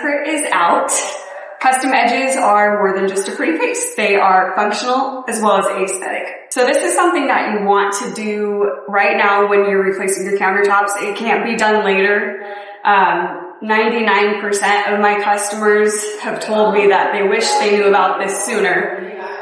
secret is out. Custom edges are more than just a pretty face. They are functional as well as aesthetic. So this is something that you want to do right now when you're replacing your countertops. It can't be done later. 99% of my customers have told me that they wish they knew about this sooner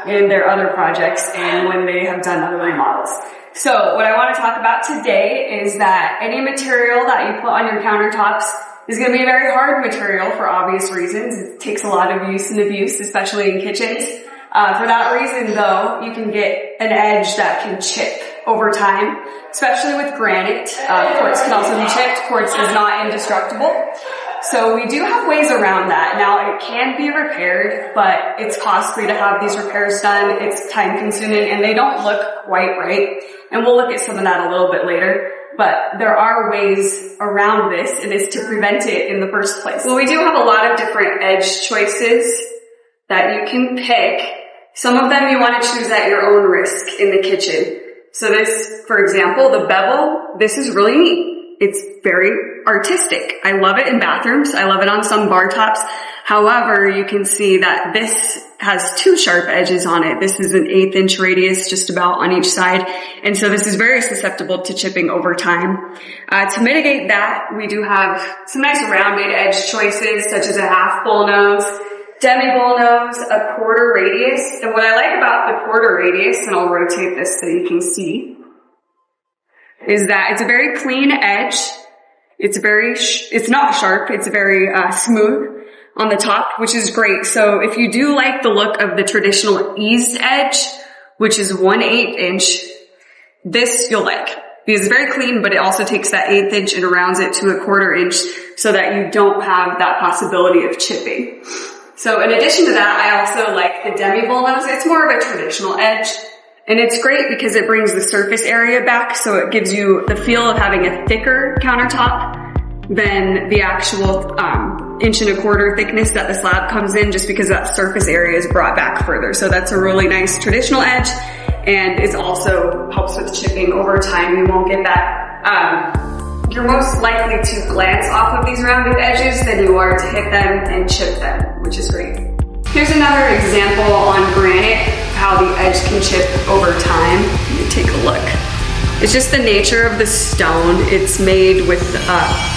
in their other projects and when they have done other remodels. So what I want to talk about today is that any material that you put on your countertops is going to be a very hard material for obvious reasons. It takes a lot of use and abuse, especially in kitchens. For that reason, though, you can get an edge that can chip over time, especially with granite. Quartz can also be chipped. Quartz is not indestructible. So we do have ways around that. Now, it can be repaired, but it's costly to have these repairs done. It's time consuming and they don't look quite right. And we'll look at some of that a little bit later. But there are ways around this, and it's to prevent it in the first place. Well, we do have a lot of different edge choices that you can pick. Some of them you want to choose at your own risk in the kitchen. So this, for example, the bevel, this is really neat. It's very artistic. I love it in bathrooms. I love it on some bar tops. However, you can see that this has two sharp edges on it. This is an 1/8 inch radius just about on each side. And so this is very susceptible to chipping over time. To mitigate that, we do have some nice rounded edge choices such as a half bull nose, demi bull nose, a quarter radius. And what I like about the quarter radius, and I'll rotate this so you can see, is that it's a very clean edge. It's not sharp. It's very smooth on the top, which is great. So if you do like the look of the traditional eased edge, which is 1/8 inch, this you'll like because it's very clean, but it also takes that 1/8 inch and rounds it to a 1/4 inch so that you don't have that possibility of chipping. So in addition to that, I also like the demi bull nose. It's more of a traditional edge. And it's great because it brings the surface area back, so it gives you the feel of having a thicker countertop than the actual 1.25 inch thickness that the slab comes in, just because that surface area is brought back further. So that's a really nice traditional edge, and it also helps with chipping over time. You won't get that. You're most likely to glance off of these rounded edges than you are to hit them and chip them, which is great. Here's another example on granite, how the edge can chip over time. Let me take a look. It's just the nature of the stone. It's made with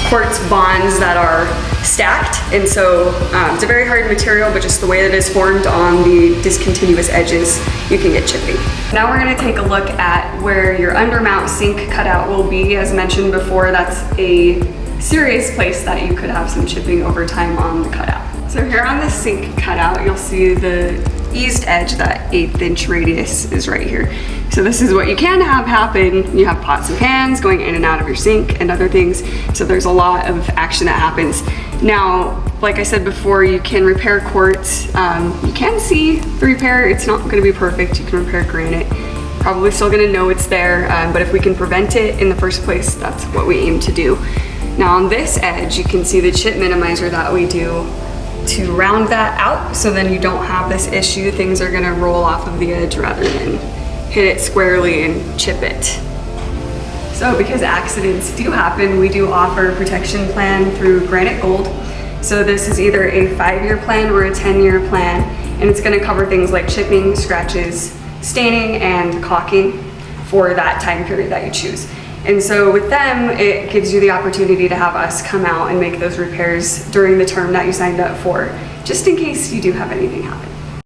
quartz bonds that are stacked, and so it's a very hard material, but just the way that it's formed on the discontinuous edges, you can get chipping. Now we're gonna take a look at where your undermount sink cutout will be. As mentioned before, that's a serious place that you could have some chipping over time on the cutout. So here on the sink cutout, you'll see the eased edge, that 1/8 inch radius is right here. So this is what you can have happen. You have pots and pans going in and out of your sink and other things. So there's a lot of action that happens. Now, like I said before, you can repair quartz. You can see the repair. It's not gonna be perfect. You can repair granite. Probably still gonna know it's there, but if we can prevent it in the first place, that's what we aim to do. Now on this edge, you can see the chip minimizer that we do to round that out, so then you don't have this issue. Things are gonna roll off of the edge rather than hit it squarely and chip it. So because accidents do happen, we do offer a protection plan through Granite Gold. So this is either a 5-year plan or a 10-year plan, and it's gonna cover things like chipping, scratches, staining, and caulking for that time period that you choose. And so with them, it gives you the opportunity to have us come out and make those repairs during the term that you signed up for, just in case you do have anything happen.